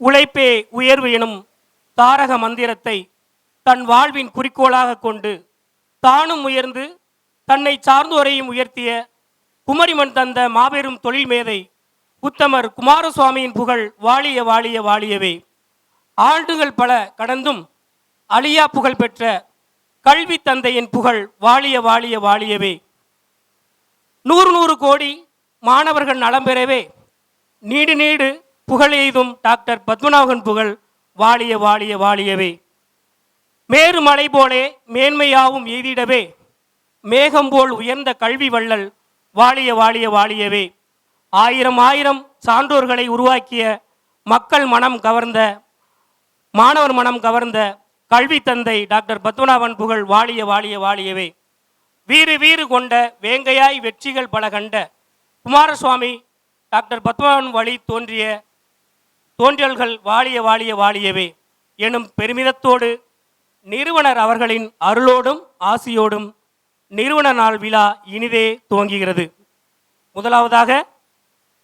உழைப்பே உயர்வு எனும் தாரக மந்திரத்தை தன் வாழ்வின் குறிக்கோளாக கொண்டு தானும் உயர்ந்து தன்னை சார்ந்தோரையும் உயர்த்திய குமரிமண் தந்த மாபெரும் தொழில் மேதை உத்தமர் குமாரசுவாமியின் புகழ் வாழிய வாழிய வாழியவே. ஆண்டுகள் பல கடந்தும் அழியா புகழ் பெற்ற கல்வி தந்தையின் புகழ் வாழிய வாழிய வாழியவே. 100 கோடி மாணவர்கள் நலம் பெறவே நீடு நீடு புகழ் எய்தும் டாக்டர் பத்மநாபன் புகழ் வாழிய வாழிய வாழியவே. மேரு மலை போலே மேன்மையாவும் எய்திடவே மேகம் போல் உயர்ந்த கல்வி வள்ளல் வாழிய வாழிய வாழியவே. ஆயிரம் ஆயிரம் சான்றோர்களை உருவாக்கிய மக்கள் மனம் கவர்ந்த மாணவர் மனம் கவர்ந்த கல்வி தந்தை டாக்டர் பத்மநாபன் புகழ் வாழிய வாழிய வாழியவே. வீறு வீறு கொண்ட வேங்கையாய் வெற்றிகள் பல கண்ட குமாரசுவாமி டாக்டர் பத்மநாபன் வழி தோன்றிய தோன்றல்கள் வாழிய வாழிய வாழியவே எனும் பெருமிதத்தோடு நிறுவனர் அவர்களின் அருளோடும் ஆசியோடும் நிறுவன நாள் விழா இனிதே துவங்குகிறது. முதலாவதாக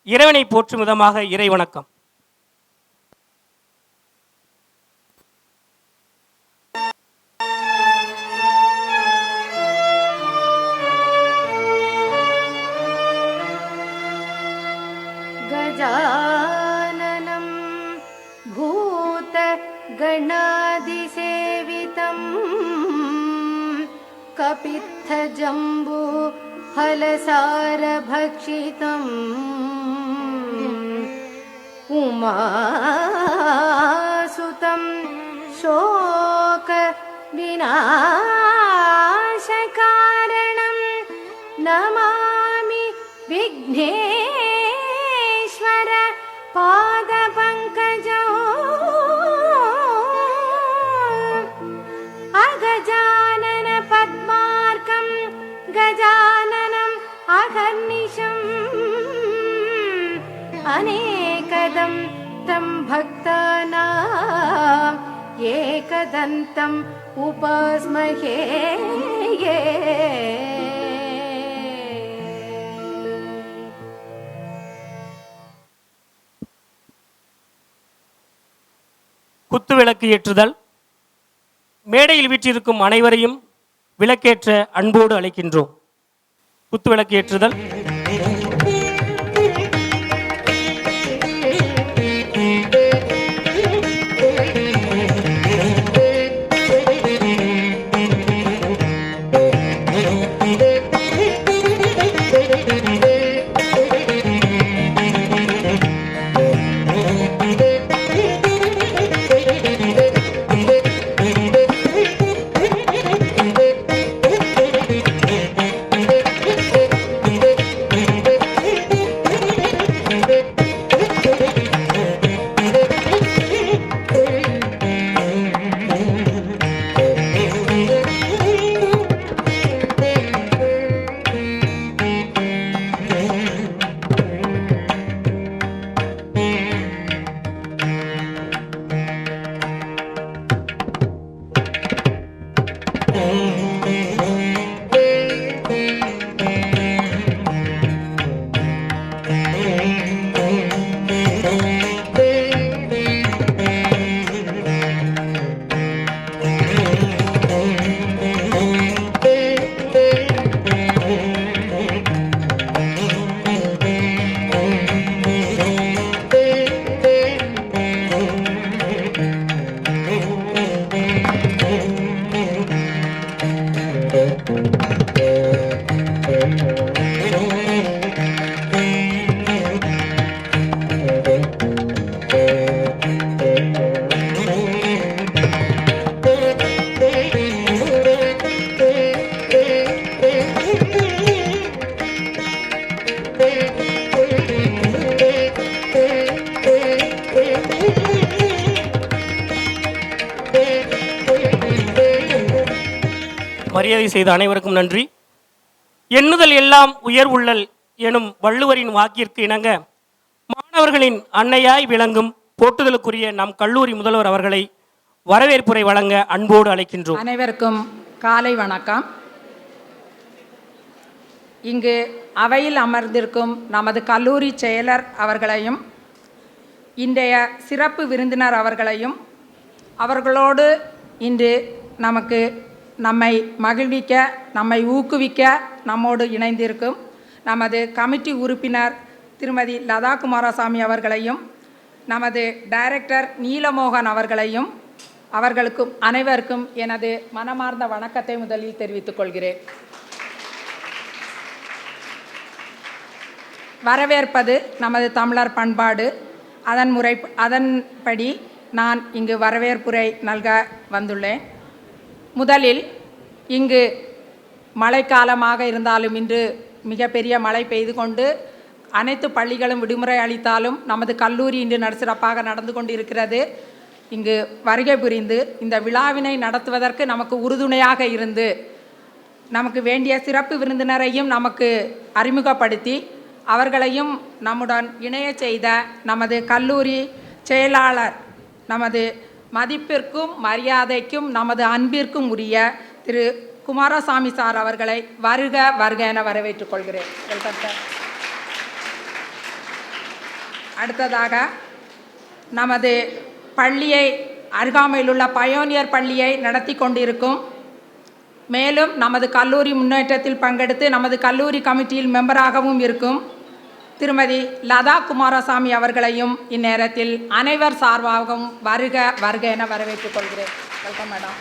இறைவனை போற்றும் விதமாக இறைவணக்கம். கஜானனம் பூத கணாதிசேவிதம் கபித்த ஜம்பு ஃபலசாரபக்ஷிதம் உமாசுதம் சோக விநாசகாரணம் நமாமி விக்னேஸ்வர பாத பங்கஜோ அகஜானன பத்மார்க்கம் கஜானனம் அகர்நிஷம் அநேகதம் தம் பக்தானாம் ஏகதந்தம் உபாஸ்மஹே. குத்துவிளக்கு ஏற்றுதல். மேடையில் வீற்றிருக்கும் அனைவரையும் விளக்கேற்ற அன்போடு அழைக்கின்றோம். குத்துவிளக்கு ஏற்றுதல். மரியாதை செய்த அனைவருக்கும் நன்றி. எண்ணுதல் எல்லாம் உயர் உள்ளல் எனும் வள்ளுவரின் வாக்கிற்கு இணங்க மாணவர்களின் அன்னையாய் விளங்கும் போற்றுதலுக்குரிய நம் கல்லூரி முதல்வர் அவர்களை வரவேற்புரை வழங்க அன்போடு அழைக்கின்றோம். அனைவருக்கும் காலை வணக்கம். இங்கு அவையில் அமர்ந்திருக்கும் நமது கல்லூரி செயலர் அவர்களையும் இன்றைய சிறப்பு விருந்தினர் அவர்களையும் அவர்களோடு இன்று நம்மை மகிழ்விக்க நம்மை ஊக்குவிக்க நம்மோடு இணைந்திருக்கும் நமது கமிட்டி உறுப்பினர் திருமதி லதா குமாரசாமி அவர்களையும் நமது டைரக்டர் நீலமோகன் அவர்களையும் அவர்களுக்கும் அனைவருக்கும் எனது மனமார்ந்த வணக்கத்தை முதலில் தெரிவித்துக் கொள்கிறேன். வரவேற்பது நமது தமிழர் பண்பாடு. அதன்படி நான் இங்கு வரவேற்புரை நல்க வந்துள்ளேன். முதலில் இங்கு மழைக்காலமாக இருந்தாலும் இன்று மிகப்பெரிய மழை பெய்து கொண்டு அனைத்து பள்ளிகளும் விடுமுறை அளித்தாலும் நமது கல்லூரி இன்று சிறப்பாக நடந்து கொண்டிருக்கிறது. இங்கு வருகை புரிந்து இந்த விழாவினை நடத்துவதற்கு நமக்கு உறுதுணையாக இருந்து நமக்கு வேண்டிய சிறப்பு விருந்தினரையும் நமக்கு அறிமுகப்படுத்தி அவர்களையும் நம்முடன் இணைய செய்த நமது கல்லூரி செயலாளர் நமது மதிப்பிற்கும் மரியாதைக்கும் நமது அன்பிற்கும் உரிய திரு குமாரசாமி சார் அவர்களை வருக வருக என வரவேற்றுக் கொள்கிறேன். Welcome sir. அடுத்ததாக நமது பள்ளியை அருகாமையில் உள்ள பயோனியர் பள்ளியை நடத்தி கொண்டிருக்கும் மேலும் நமது கல்லூரி முன்னேற்றத்தில் பங்கெடுத்து நமது கல்லூரி கமிட்டியில் மெம்பராகவும் இருக்கும் திருமதி லதா குமாரசாமி அவர்களையும் இந்நேரத்தில் அனைவர் சார்பாகவும் வருக வருக என வரவேற்றுக் கொள்கிறேன். Welcome madam.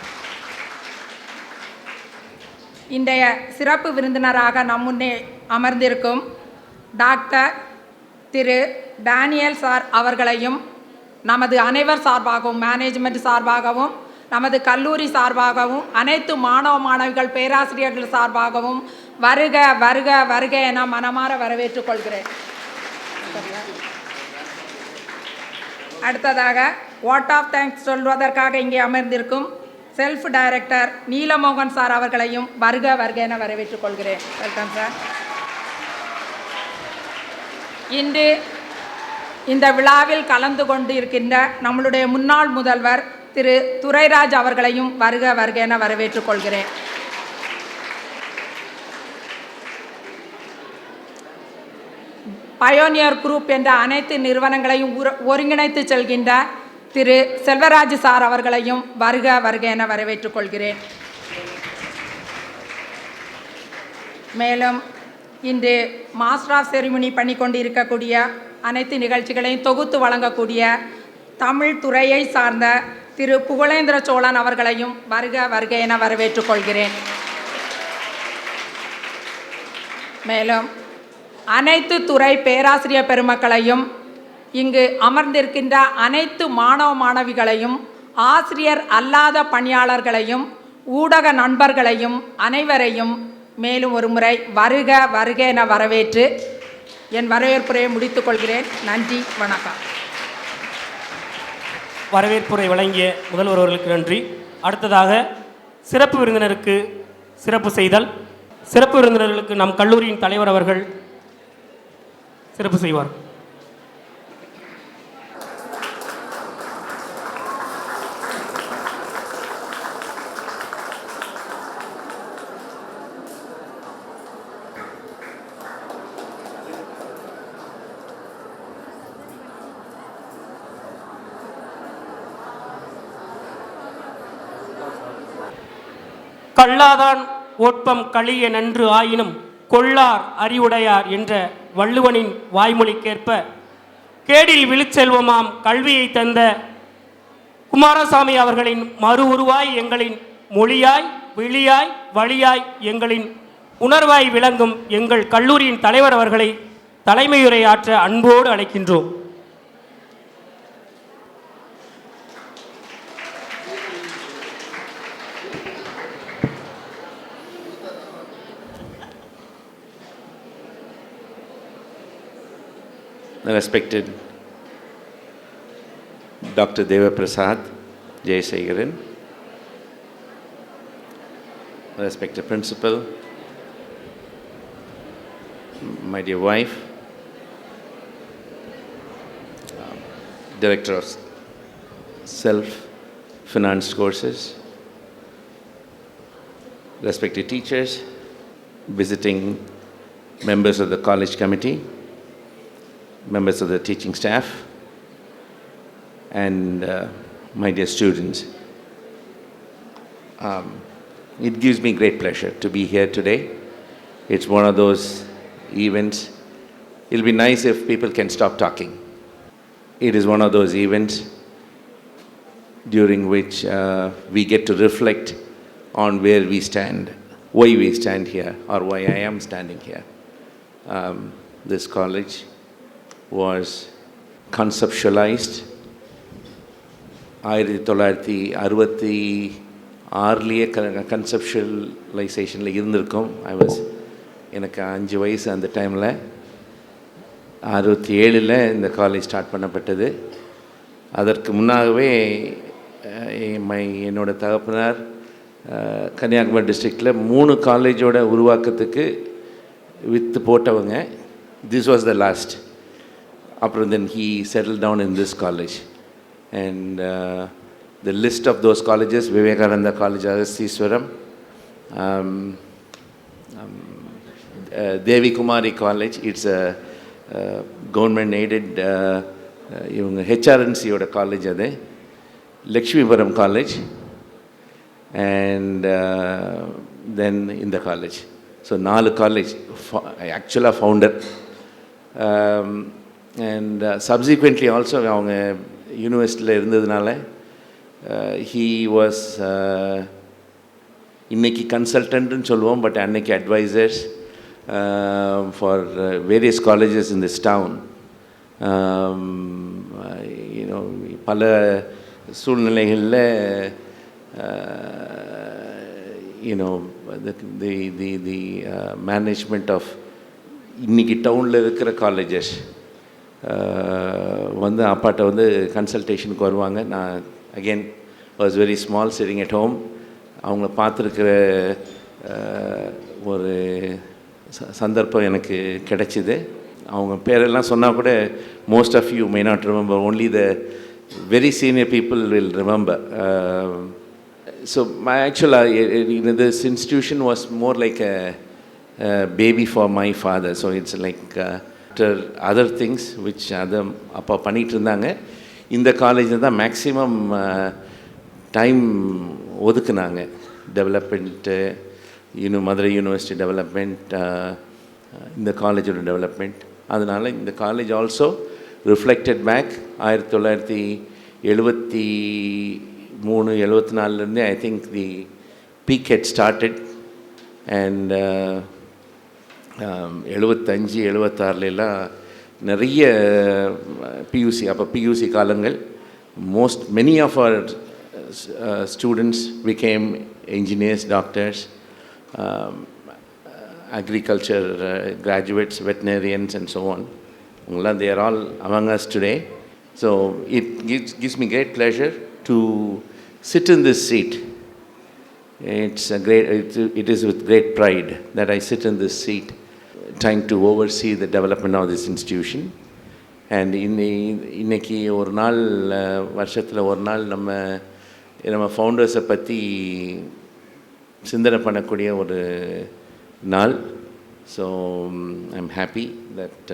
இன்றைய சிறப்பு விருந்தினராக நம் முன்னே அமர்ந்திருக்கும் டாக்டர் திரு டேனியல் சார் அவர்களையும் நமது அனைவர் சார்பாகவும் மேனேஜ்மெண்ட் சார்பாகவும் நமது கல்லூரி சார்பாகவும் அனைத்து மாணவ மாணவிகள் பேராசிரியர்கள் சார்பாகவும் வருக வருக வருக என மனமாற வரவேற்றுக் கொள்கிறேன். அடுத்ததாக வாட் ஆஃப் தேங்க்ஸ் சொல்வதற்காக இங்கே அமர்ந்திருக்கும் செல்ஃப் டைரக்டர் நீலமோகன் சார் அவர்களையும் வருக வருக என வரவேற்றுக் கொள்கிறேன். Welcome sir. இன்று இந்த விழாவில் கலந்து கொண்டு இருக்கின்ற நம்மளுடைய முன்னாள் முதல்வர் திரு துரைராஜ் அவர்களையும் வருக வருக என வரவேற்றுக் கொள்கிறேன். பயோனியர் குரூப் என்ற அனைத்து நிறுவனங்களையும் ஒருங்கிணைத்து செல்கின்ற திரு செல்வராஜ் சார் அவர்களையும் வருக வருக என வரவேற்றுக் கொள்கிறேன். மேலும் இன்று மாஸ்டர் ஆஃப் செரிமனி பண்ணி கொண்டு இருக்கக்கூடிய அனைத்து நிகழ்ச்சிகளையும் தொகுத்து வழங்கக்கூடிய தமிழ் துறையை சார்ந்த திரு புகழேந்திர சோழன் அவர்களையும் வருக வருக என வரவேற்றுக் கொள்கிறேன். மேலும் அனைத்து துறை பேராசிரியர் பெருமக்களையும் இங்கு அமர்ந்திருக்கின்ற அனைத்து மாணவ மாணவிகளையும் ஆசிரியர் அல்லாத பணியாளர்களையும் ஊடக நண்பர்களையும் அனைவரையும் மேலும் ஒரு முறை வருக வருக என வரவேற்று என் வரவேற்புரையை முடித்துக் கொள்கிறேன். நன்றி, வணக்கம். வரவேற்புரை வழங்கிய முதல்வர் அவர்களுக்கு நன்றி. அடுத்ததாக சிறப்பு விருந்தினருக்கு சிறப்பு செய்தல். சிறப்பு விருந்தினர்களுக்கு நம் கல்லூரியின் தலைவர் அவர்கள் சிறப்பு செய்வார். கல்லாதான் ஓட்பம் களிய நன்று ஆயினும் கொள்ளார் அறிவுடையார் என்ற வள்ளுவனின் வாய்மொழிக்கேற்ப கேடில் விழுச்செல்வமாம் கல்வியை தந்த குமாரசாமி அவர்களின் மறு உருவாய் எங்களின் மொழியாய் விழியாய் வழியாய் எங்களின் உணர்வாய் விளங்கும் எங்கள் கல்லூரியின் தலைவர் அவர்களை தலைமையுரை ஆற்ற அன்போடு அழைக்கின்றோம். Respected Dr. Deva Prasad Jayasekharan, respected Principal, my dear wife, Director of Self-Financed Courses, respected teachers, visiting members of the college committee, members of the teaching staff, and my dear students. It gives me great pleasure to be here today. It's one of those events. It'll be nice if people can stop talking. It is one of those events during which we get to reflect on where we stand, why we stand here, or why I am standing here. This college was conceptualized 1966 கன்செப்ஷுவலைசேஷனில் இருந்திருக்கும். எனக்கு 5 வயசு அந்த டைமில். 67 இந்த college start பண்ணப்பட்டது. அதற்கு முன்னாகவே என்னோட தகப்பனார் கன்னியாகுமரி டிஸ்ட்ரிக்டில் 3 காலேஜோட உருவாக்கத்துக்கு வித்து போட்டவங்க. This was the last. அப்புறம் then he settled down in this college, and the list of those colleges: Vivekananda College, Agasthiswaram, Devi Kumari College. It's a government aided இவங்க HRNC-யோட காலேஜ். அது Lakshmipuram college, and then in the college. So 4 college ஆக்சுவலாக founder. And subsequently also அவங்க யூனிவர்சிட்டியில் இருந்ததுனால he was இன்னைக்கு கன்சல்டன்ட்னு சொல்லுவோம், but அன்னைக்கு advisors for various colleges in this town. பல சூழ்நிலைகளில் the management of இன்னைக்கு டவுனில் இருக்கிற காலேஜஸ் அப்பாட்ட கன்சல்டேஷனுக்கு வருவாங்க. நான் again was very small, sitting at home. அவங்கள பார்த்துருக்கிற ஒரு சந்தர்ப்பம் எனக்கு கிடைச்சிது. அவங்க பேரெல்லாம் சொன்னால் கூட most of you may not remember, only the very senior people will remember. So actually this institution was more like a baby for my father. So it's like after other things which அப்பா பண்ணிகிட்டு இருந்தாங்க, இந்த காலேஜில் தான் maximum time ஒதுக்குனாங்க. Development, Madurai university development, இந்த காலேஜோட டெவலப்மெண்ட். அதனால் இந்த college also reflected back 1973-74 I think the peak head started. And 75-76 நிறைய பியூசி, அப்போ பியூசி காலங்கள். many of our students became engineers, doctors, agriculture graduates, veterinarians and so on. They are all among us today. So it gives me great pleasure to sit in this seat. It is with great pride that I sit in this seat, trying to oversee the development of this institution. And இன்னைக்கு ஒரு நாள், வருஷத்தில் ஒரு நாள் நம்ம ஃபவுண்டர்ஸை பற்றி சிந்தனை பண்ணக்கூடிய ஒரு நாள். So I'm happy that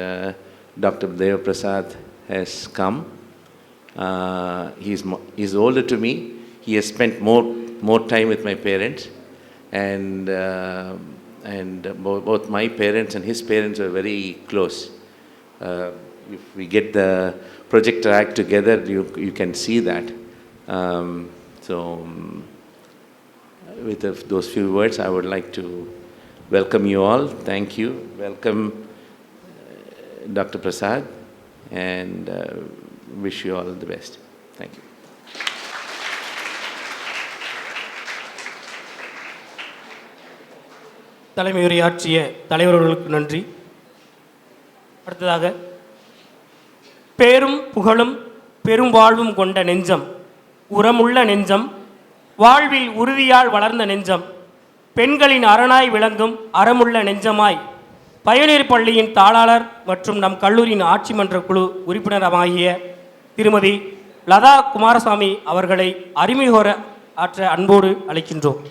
Dr. Deva Prasad has come. He's older to me. He has spent more time with my parents. and both my parents and his parents were very close. If we get the projector act together, you can see that. With those few words, I would like to welcome you all. Thank you. Welcome Dr. Prasad, and wish you all the best. Thank you. தலைமையுரையாற்றிய தலைவர்களுக்கு நன்றி. அடுத்ததாக, பேரும் புகழும் பெரும் வாழ்வும் கொண்ட நெஞ்சம், உரமுள்ள நெஞ்சம், வாழ்வில் உறுதியால் வளர்ந்த நெஞ்சம், பெண்களின் அரணாய் விளங்கும் அறமுள்ள நெஞ்சமாய், பயனீர் பள்ளியின் தாளாளர் மற்றும் நம் கல்லூரியின் ஆட்சி மன்ற குழு உறுப்பினராகிய திருமதி லதா குமாரசாமி அவர்களை அறிமுக ஆற்ற அன்போடு அழைக்கின்றோம்.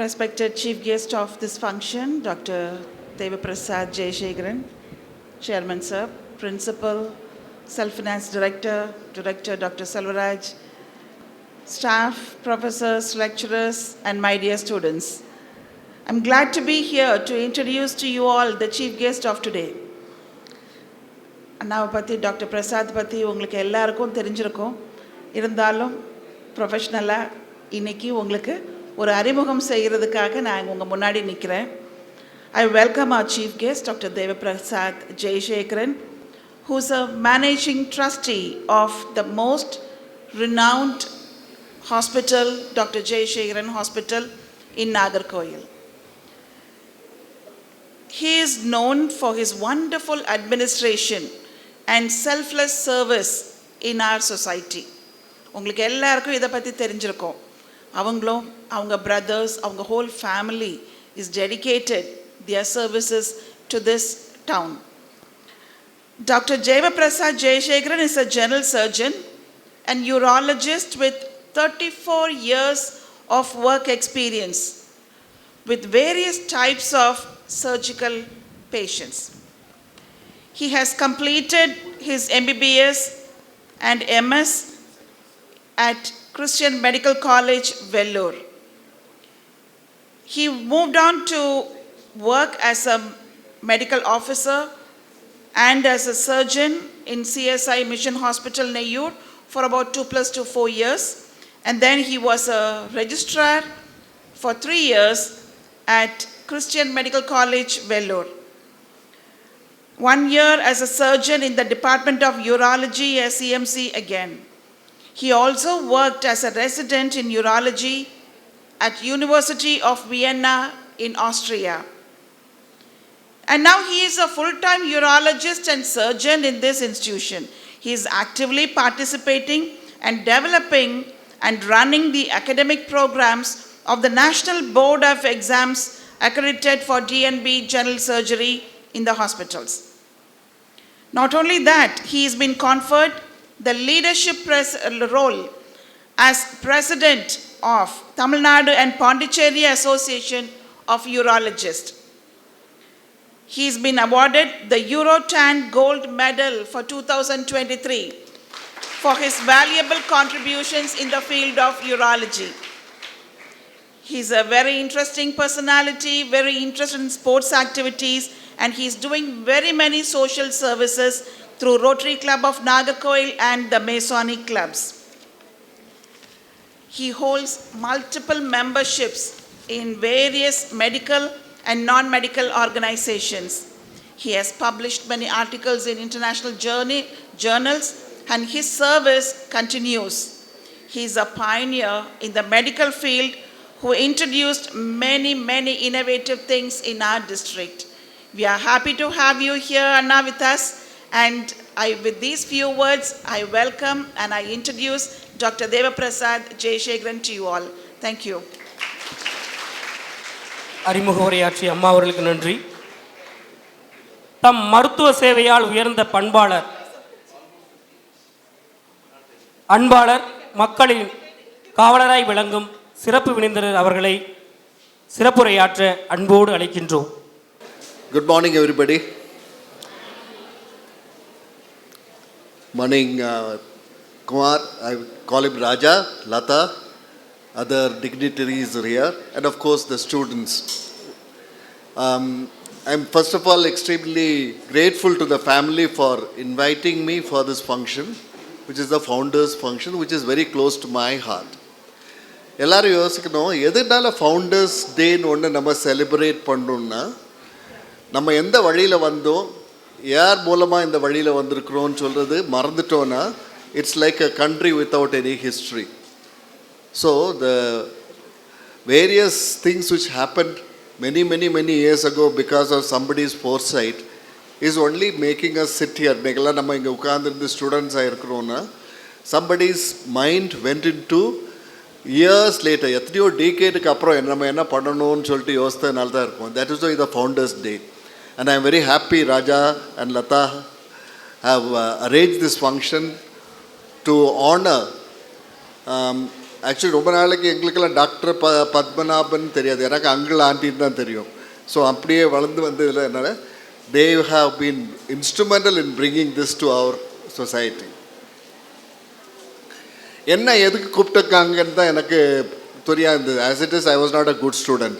Respected Chief Guest of this function, Dr. Devaprasad Jayasekaran, Chairman Sir, Principal, Self-Finance Director, Director Dr. Selvaraj, staff, professors, lecturers, and my dear students. I'm glad to be here to introduce to you all the Chief Guest of today. அண்ணாவை பற்றி doctor Prasad பற்றி உங்களுக்கு எல்லாருக்கும் தெரிஞ்சிருக்கும். இருந்தாலும் ப்ரொஃபஷ்னலாக இன்றைக்கி உங்களுக்கு ஒரு அறிமுகம் செய்கிறதுக்காக நான் உங்கள் முன்னாடி நிற்கிறேன். I welcome our chief guest, Dr. Devaprasad Jayasekaran, who is a managing trustee of the most renowned hospital, Dr. Jayasekaran Hospital in Nagarkoil. He is known for his wonderful administration and selfless service in our society. உங்களுக்கு எல்லாருக்கும் இதை பற்றி தெரிஞ்சிருக்கும். அவங்களும் அவங்க brothers, அவங்க whole family is dedicated their services to this town. Dr. Devaprasad Jayasekaran is a general surgeon and urologist with 34 years of work experience with various types of surgical patients. He has completed his MBBS and MS at Christian Medical College, Vellore. He moved on to work as a medical officer and as a surgeon in CSI Mission Hospital, Neyur, for about 2 + 4 years. And then he was a registrar for 3 years at Christian Medical College, Vellore. 1 year as a surgeon in the Department of Urology at CMC again. He also worked as a resident in urology at University of Vienna in Austria. And now he is a full-time urologist and surgeon in this institution. He is actively participating and developing and running the academic programs of the National Board of Exams accredited for DNB general surgery in the hospitals. Not only that, he has been conferred the leadership role as president of Tamil Nadu and Pondicherry Association of Urologists. He's been awarded the Eurotan Gold Medal for 2023 for his valuable contributions in the field of urology. He's a very interesting personality, very interested in sports activities, and he's doing very many social services through Rotary Club of Nagarkoil and the Masonic clubs. He holds multiple memberships in various medical and non-medical organizations. He has published many articles in international journals, and his service continues. He is a pioneer in the medical field who introduced many, many innovative things in our district. We are happy to have you here, Anna, with us. And with these few words, I welcome and I introduce Dr. Devaprasad Jayasekaran to you all. Thank you. அறிமுக உரையாற்றிய அம்மா அவர்களுக்கு நன்றி. தம் மருத்துவ சேவையால் உயர்ந்த பண்பாளர், அன்பாளர், மக்களின் காவலராய் விளங்கும் சிறப்பு விருந்தினர் அவர்களை சிறப்புரையாற்ற அன்போடு அழைக்கின்றோம். Good morning, everybody. Morning, Kumar, I call him Raja, Lata, other dignitaries are here, and of course the students. I'm first of all extremely grateful to the family for inviting me for this function, which is the founders function, which is very close to my heart. எல்லாரும் யோசிக்கணும், எதனால founders டேன்னு ஒன்று நம்ம celebrate பண்ணோம்னா, நம்ம எந்த வழியில் வந்தோம், யார் மூலமாக இந்த வழியில் வந்திருக்கிறோன்னு சொல்கிறது மறந்துட்டோன்னா, it's like a country without any history. So the various things which happened many years ago because of somebody's foresight is only making us sit here. இன்னைக்கெல்லாம் நம்ம இங்கே உட்கார்ந்துருந்து ஸ்டூடெண்ட்ஸாக இருக்கிறோன்னா, somebody's mind went into years later, எத்தனையோ டீகேடுக்கு அப்புறம் நம்ம என்ன பண்ணணும்னு சொல்லிட்டு யோசித்ததுனால தான் இருக்கும். That is why the Founders Day. And I am very happy Raja and Lata have arranged this function to honor. Actually ரொம்ப நாளைக்கு எங்களுக்கெல்லாம் டாக்டர் பத்மநாபன் தெரியாது, எனக்கு அங்கிள் ஆண்டின்னு தான் தெரியும். ஸோ அப்படியே வளர்ந்து வந்ததில் என்னால் they have been instrumental in bringing this to our society. என்ன எதுக்கு கூப்பிட்டுருக்காங்கன்னு தான் எனக்கு தெரியாது இருந்தது. As it is I was not a good student.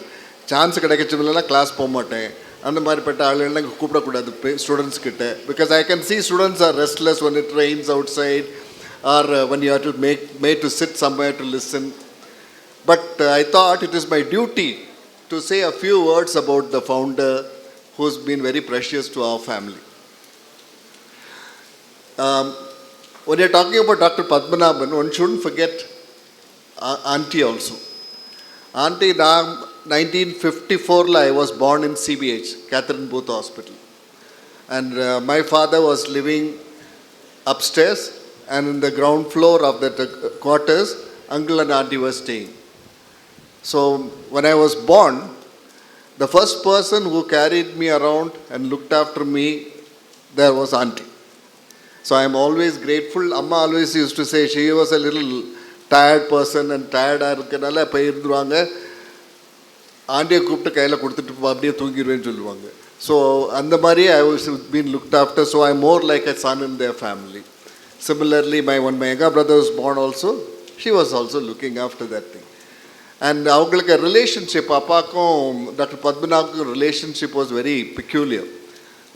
Chance கிடைக்கச்சதுலாம் கிளாஸ் போக மாட்டேன். அந்த மாதிரிப்பட்ட ஆளுகள்லாம் இங்கே கூப்பிடக்கூடாது ஸ்டூடெண்ட்ஸ் கிட்ட. Because I can see students are restless when it rains outside or when you have to made to sit somewhere to listen. But I thought it is my duty to say a few words about the founder who's been very precious to our family. When you're talking about Dr. Padmanabhan, one shouldn't forget Auntie also. Auntie, 1954 I was born in CBH, Catherine Booth Hospital. And my father was living upstairs, and in the ground floor of that quarters, uncle and auntie were staying. So when I was born, the first person who carried me around and looked after me, there was auntie. So I am always grateful. Amma always used to say she was a little tired person and tired இருக்கனால போய் இருந்துருவாங்க, ஆண்டியை கூப்பிட்டு கையில் கொடுத்துட்டு அப்படியே தூங்கிடுவேன்னு சொல்லுவாங்க. So அந்த மாதிரி I was been looked after, so I'm more like a son in their family. Similarly, when my younger brother was born also, she was also looking after that thing. And அவங்களுக்கு relationship, அப்பாக்கும் doctor பத்மநாபுக்கும் relationship was very peculiar.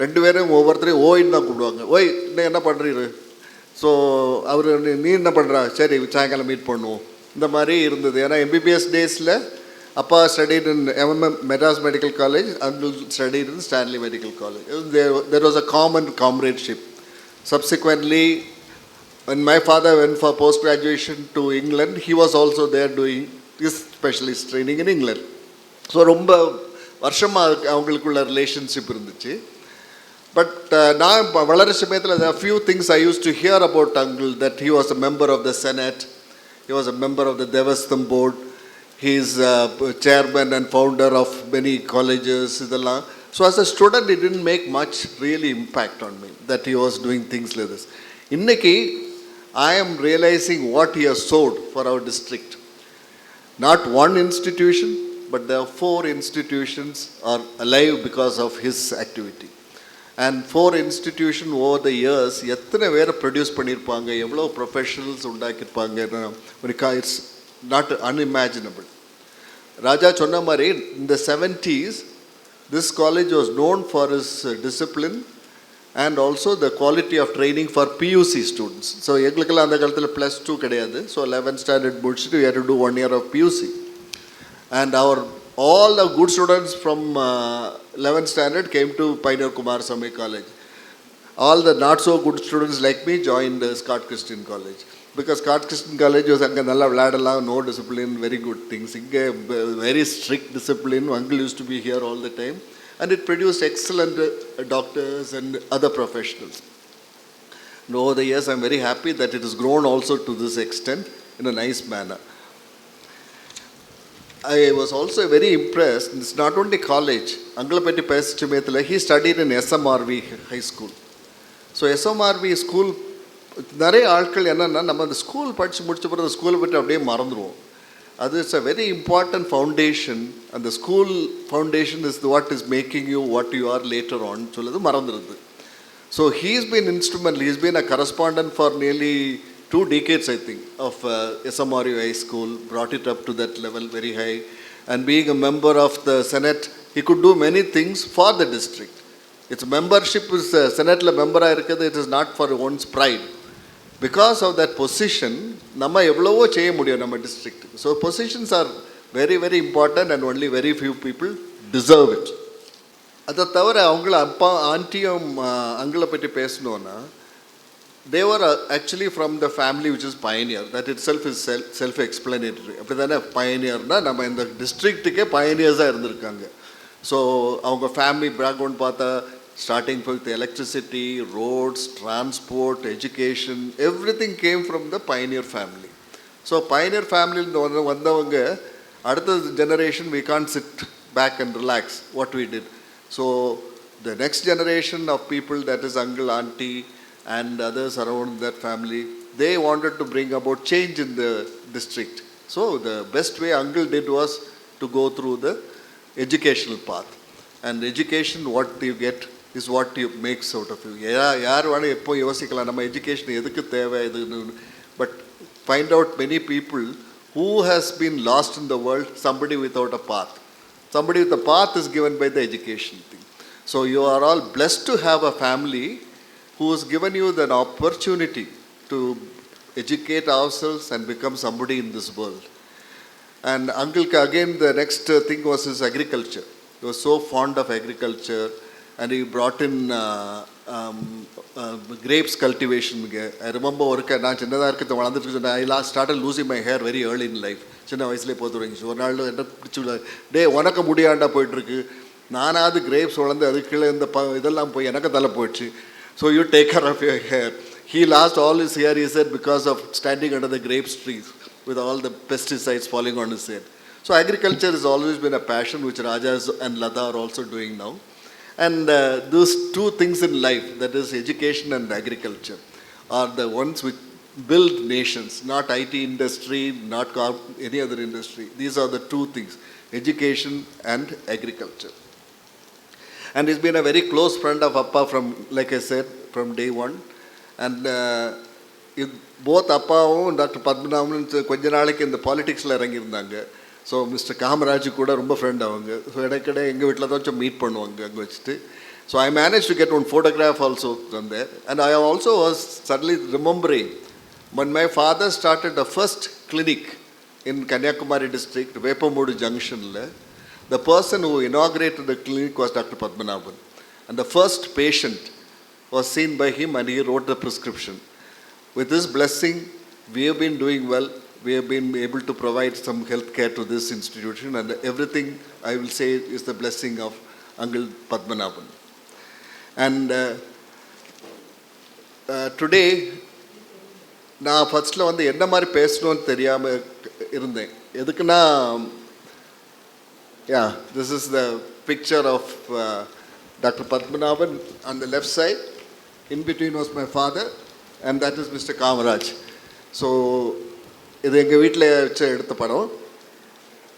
ரெண்டு பேரும் ஒவ்வொருத்தரையும் ஓயின்னு தான் கூப்பிடுவாங்க. ஓய் இன்னும் என்ன பண்ணுறீரு? ஸோ அவர் நீ என்ன பண்ணுறா? சரி சாயங்காலம் மீட் பண்ணுவோம். இந்த மாதிரி இருந்தது. ஏன்னா எம்பிபிஎஸ் டேஸில் அப்பா studied in MM Madras medical college, uncle studied in Stanley medical college. There was a common comradeship. Subsequently, when my father went for post-graduation to England, he was also there doing his specialist training in England. So ரொம்ப வருஷமாக அவங்களுக்குள்ள relationship இருந்துச்சு. But நான் வளர சமயத்தில் there are few things I used to hear about uncle, that he was a member of the Senate, he was a member of the Devastham board, he is chairman and founder of many colleges, இதெல்லாம். So as a student it didn't make much really impact on me that he was doing things like this. இன்னைக்கு I am realizing what he has sowed for our district. Not one institution, but there are 4 institutions are alive because of his activity. And 4 institutions over the years, எத்தனை பேரை produce பண்ணியிருப்பாங்க, எவ்வளோ professionals உண்டாக்கியிருப்பாங்க, it's not unimaginable. ராஜா சொன்ன மாதிரி in the 70s, this college was known for its discipline and also the quality of training for PUC students. So எங்களுக்கெல்லாம் அந்த காலத்தில் +2 கிடையாது. ஸோ 11th standard முடிச்சுட்டு we had to do 1 year of PUC. And all the good students from 11th standard came to Pioneer Kumarasamy College. All the not so good students like me joined Scott Christian College. Because Scott Christian College was அங்கே நல்லா விளையாடலாம், no discipline, very good things. இங்கே very strict discipline. Uncle used to be here all the time. And it produced excellent doctors and other professionals. And over the years, I'm very happy that it has grown also to this extent in a nice manner. I was also very impressed. It's not only college. Angalapeti Pesachimethila, he studied in SMRV High School. So SMRV school, நிறைய ஆட்கள் என்னென்னா நம்ம அந்த school படித்து முடிச்ச பிறகு ஸ்கூலை பற்றி அப்படியே மறந்துடுவோம். அது it's a very important foundation. அந்த school foundation is what is making you what you are later on சொல்லுது மறந்துடுது. So he's been instrumental. He's been a correspondent for nearly 2 decades, I think, of SMRU High School, brought it up to that level very high. And being a member of the Senate, he could do many things for the district. Its membership is Senate member, it is not for one's pride. Because of that position, nama evlovo cheyya mudiyum nama district. So positions are very, very important and only very few people deserve it. அதை தவிர அவங்கள அப்பா ஆண்டியும் அங்களை பற்றி பேசணுன்னா they were actually from the family which is pioneer. That itself is self-explanatory. அப்படி தானே pioneerனா நம்ம இந்த டிஸ்ட்ரிக்ட்டுக்கே pioneers-ஆக இருந்திருக்காங்க. ஸோ அவங்க ஃபேமிலி பேக்ரவுண்ட் பார்த்தா starting with electricity, roads, transport, education, everything came from the pioneer family. So pioneer family வந்தவங்க அடுத்த generation we can't sit back and relax what we did. So the next generation of people, that is uncle, auntie and others around that family, they wanted to bring about change in the district. So the best way uncle did was to go through the educational path. And education, what you get is what you makes out of you. யார் வேணால் எப்போ யோசிக்கலாம் நம்ம education எதுக்கு தேவை இதுன்னு. But find out many people who has been lost in the world, somebody without a path. Somebody with a path is given by the education thing. So you are all blessed to have a family who has given you the opportunity to educate ourselves and become somebody in this world. And uncle, again, the next thing was his agriculture. He was so fond of agriculture, and he brought in grapes cultivation. I remember நான் சின்னதாக இருக்கிறத வளர்ந்துட்டு I started losing my hair very early in life. சின்ன வயசுலேயே போது தொடங்கிச்சு. ஒரு நாள் என்ன பிடிச்சி டே உனக்கு முடியாண்டா போயிட்டுருக்கு, நானாவது கிரேப்ஸ் வளர்ந்து அது கீழே இந்த இதெல்லாம் போய் எனக்கு தலை போயிடுச்சு. So you take care of your hair. He lost all his hair, he said, because of standing under the grapes trees with all the pesticides falling on his head. So agriculture has always been a passion which Rajas and Lata are also doing now. And those two things in life, that is education and agriculture, are the ones which build nations, not IT industry, not any other industry. These are the two things, education and agriculture. And he's been a very close friend of Appa from, like I said, from day one. And both அப்பாவும் doctor Padmanabhan கொஞ்ச நாளைக்கு இந்த பாலிடிக்ஸில் இறங்கியிருந்தாங்க. So mister Kamaraj கூட ரொம்ப friend அவங்க. So இடைக்கிட எங்கள் வீட்டில் தான் கொஞ்சம் மீட் பண்ணுவாங்க அங்கே வச்சுட்டு. So I manage to get one photograph also from there. And I also was suddenly remembering when my father started the first clinic in Kanyakumari district, Vepamudu Junction, the person who inaugurated the clinic was Dr. Padmanabhan. And the first patient was seen by him and he wrote the prescription. With this blessing, we have been doing well. We have been able to provide some health care to this institution, and everything, I will say, is the blessing of Uncle Padmanabhan. And today, நான் ஃபர்ஸ்ட்டில் வந்து என்ன மாதிரி பேசணும்னு தெரியாமல் இருந்தேன். எதுக்குன்னா, this is the picture of Dr. Padmanabhan on the left side. In between was my father, and that is Mr. Kamaraj. So, இது எங்கள் வீட்டில் வச்சு எடுத்த படம்.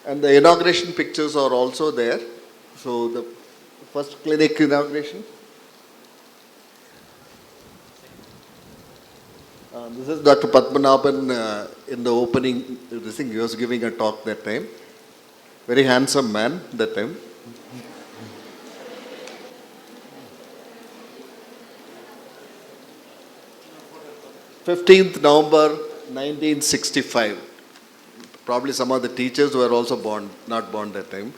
And the inauguration pictures are also there. So, the first clinic inauguration. This is Dr. Padmanabhan in the opening. I think he was giving a talk that time. Very handsome man that time. November 1965. Probably some of the teachers were also not born that time.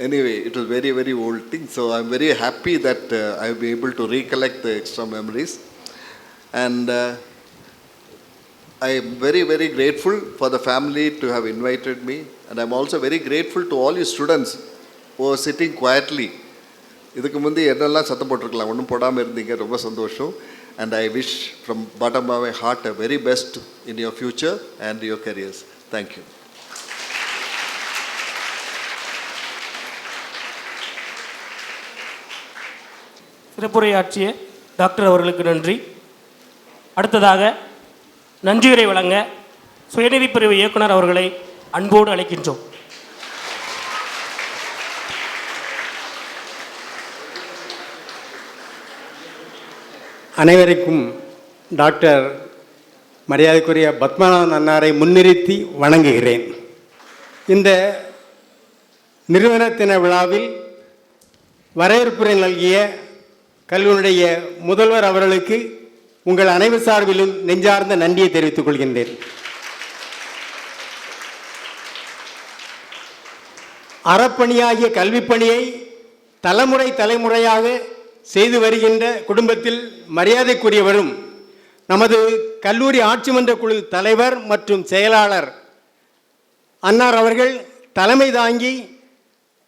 Anyway, it was very, very old thing. So I'm very happy that I'll be able to recollect the extra memories. And I am very, very grateful for the family to have invited me. And I'm also very grateful to all you students who are sitting quietly. இதுக்கு முந்தி என்னெல்லாம் சத்தம் போட்டிருக்கலாம், ஒன்றும் போடாமல் இருந்தீங்க, ரொம்ப சந்தோஷம். And I wish from bottom of my heart a very best in your future and your careers. Thank you. சிறப்புரையாற்றிய டாக்டர் அவர்களுக்கு நன்றி. அடுத்ததாக நன்றியுரை வழங்க சுயநிதி பிரிவு இயக்குனர் அவர்களை அன்போடு அழைக்கின்றோம். அனைவருக்கும் டாக்டர் மரியாதைக்குரிய பத்மநாபன் அன்னாரை முன்னிறுத்தி வணங்குகிறேன். இந்த நிறுவன தின விழாவில் வரவேற்புரை நல்கிய கல்லூரியுடைய முதல்வர் அவர்களுக்கு உங்கள் அனைவர் சார்பிலும் நெஞ்சார்ந்த நன்றியை தெரிவித்துக் கொள்கின்றேன். அறப்பணியாகிய கல்விப்பணியை தலைமுறையாக செய்து வருகின்ற குடும்பத்தில் மரியாதைக்குரியவரும் நமது கல்லூரி ஆட்சி மன்ற குழு தலைவர் மற்றும் செயலாளர் அன்னார் அவர்கள் தலைமை தாங்கி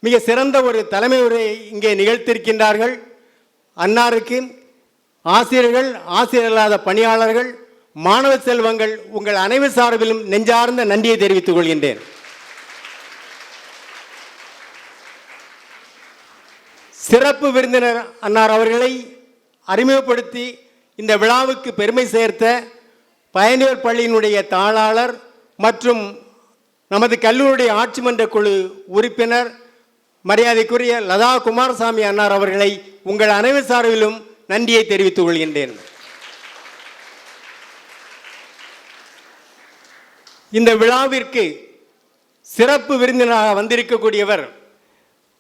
மிக சிறந்த ஒரு தலைமை உரையை இங்கே நிகழ்த்தியிருக்கின்றார்கள். அன்னாருக்கு ஆசிரியர்கள், ஆசிரியர் அல்லாத பணியாளர்கள், மாணவ செல்வங்கள் உங்கள் அனைவர் சார்பிலும் நெஞ்சார்ந்த நன்றியை தெரிவித்துக் கொள்கின்றேன். சிறப்பு விருந்தினர் அன்னார் அவர்களை அறிமுகப்படுத்தி இந்த விழாவுக்கு பெருமை சேர்த்த பயணியர் பள்ளியினுடைய தாளாளர் மற்றும் நமது கல்லூரியுடைய ஆட்சி மன்ற குழு உறுப்பினர் மரியாதைக்குரிய லதா குமாரசாமி அன்னார் அவர்களை உங்கள் அனைவர் சார்பிலும் நன்றியை தெரிவித்துக் கொள்கின்றேன். இந்த விழாவிற்கு சிறப்பு விருந்தினராக வந்திருக்கக்கூடியவர்,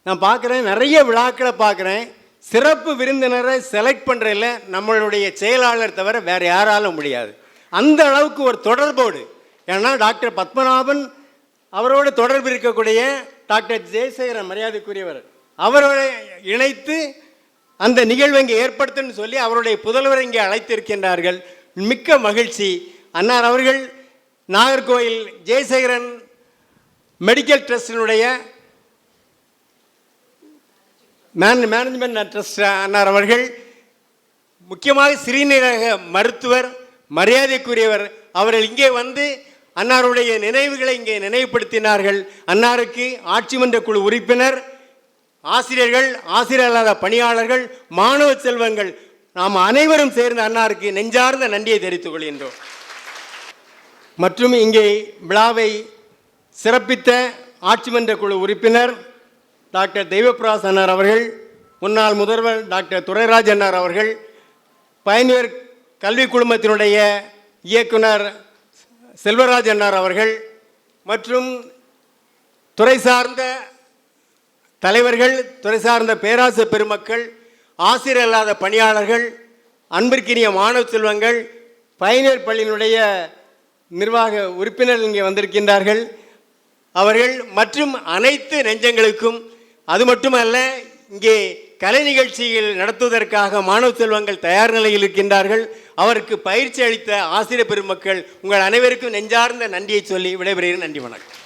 நான் பார்க்குறேன், நிறைய விழாக்களை பார்க்குறேன், சிறப்பு விருந்தினரை செலக்ட் பண்ணுறதில்ல நம்மளுடைய செயலாளர் தவிர வேறு யாராலும் முடியாது. அந்த அளவுக்கு ஒரு தொடர்போடு, ஏன்னா டாக்டர் பத்மநாபன் அவரோடு தொடர்பு இருக்கக்கூடிய டாக்டர் ஜெயசேகரன் மரியாதைக்குரியவர் அவரோட இணைத்து அந்த நிகழ்வை இங்கே ஏற்படுத்துன்னு சொல்லி அவருடைய புதல்வரை இங்கே அழைத்திருக்கின்றார்கள். மிக்க மகிழ்ச்சி. அன்னார் அவர்கள் நாகர்கோவில் ஜெயசேகரன் மெடிக்கல் ட்ரஸ்டினுடைய மேனேஜ்மெண்ட் ட்ரஸ்ட் அன்னார் அவர்கள், முக்கியமாக சிறுநீரக மருத்துவர் மரியாதைக்குரியவர் அவர்கள் இங்கே வந்து அன்னாருடைய நினைவுகளை இங்கே நினைவுபடுத்தினார்கள். அன்னாருக்கு ஆட்சி மன்ற குழு உறுப்பினர், ஆசிரியர்கள், ஆசிரியர் அல்லாத பணியாளர்கள், மாணவ செல்வங்கள் நாம் அனைவரும் சேர்ந்து அன்னாருக்கு நெஞ்சார்ந்த நன்றியை தெரிவித்துக் கொள்கின்றோம். மற்றும் இங்கே விழாவை சிறப்பித்த ஆட்சி மன்ற குழு உறுப்பினர் டாக்டர் தெய்வப்பிராஸ் அன்னார் அவர்கள், முன்னாள் முதல்வர் டாக்டர் துரைராஜ் அன்னார் அவர்கள், பயணியர் கல்வி குழுமத்தினுடைய இயக்குனர் செல்வராஜ் அன்னார் அவர்கள் மற்றும் துறை சார்ந்த தலைவர்கள், துறை சார்ந்த பேராசிரியர் பெருமக்கள், ஆசிரியர் அல்லாத பணியாளர்கள், அன்பிற்கினிய மாணவ செல்வங்கள், பயணியர் பள்ளியினுடைய நிர்வாக உறுப்பினர்கள் இங்கே வந்திருக்கின்றார்கள். அவர்கள் மற்றும் அனைத்து நெஞ்சங்களுக்கும், அது மட்டுமல்ல, இங்கே கலை நிகழ்ச்சிகள் நடத்துவதற்காக மாணவ செல்வங்கள் தயார் நிலையில் இருக்கின்றார்கள். அவருக்கு பயிற்சி அளித்த ஆசிரியர் பெருமக்கள் உங்கள் அனைவருக்கும் நெஞ்சார்ந்த நன்றியை சொல்லி விடைபெறுகிறேன். நன்றி, வணக்கம்.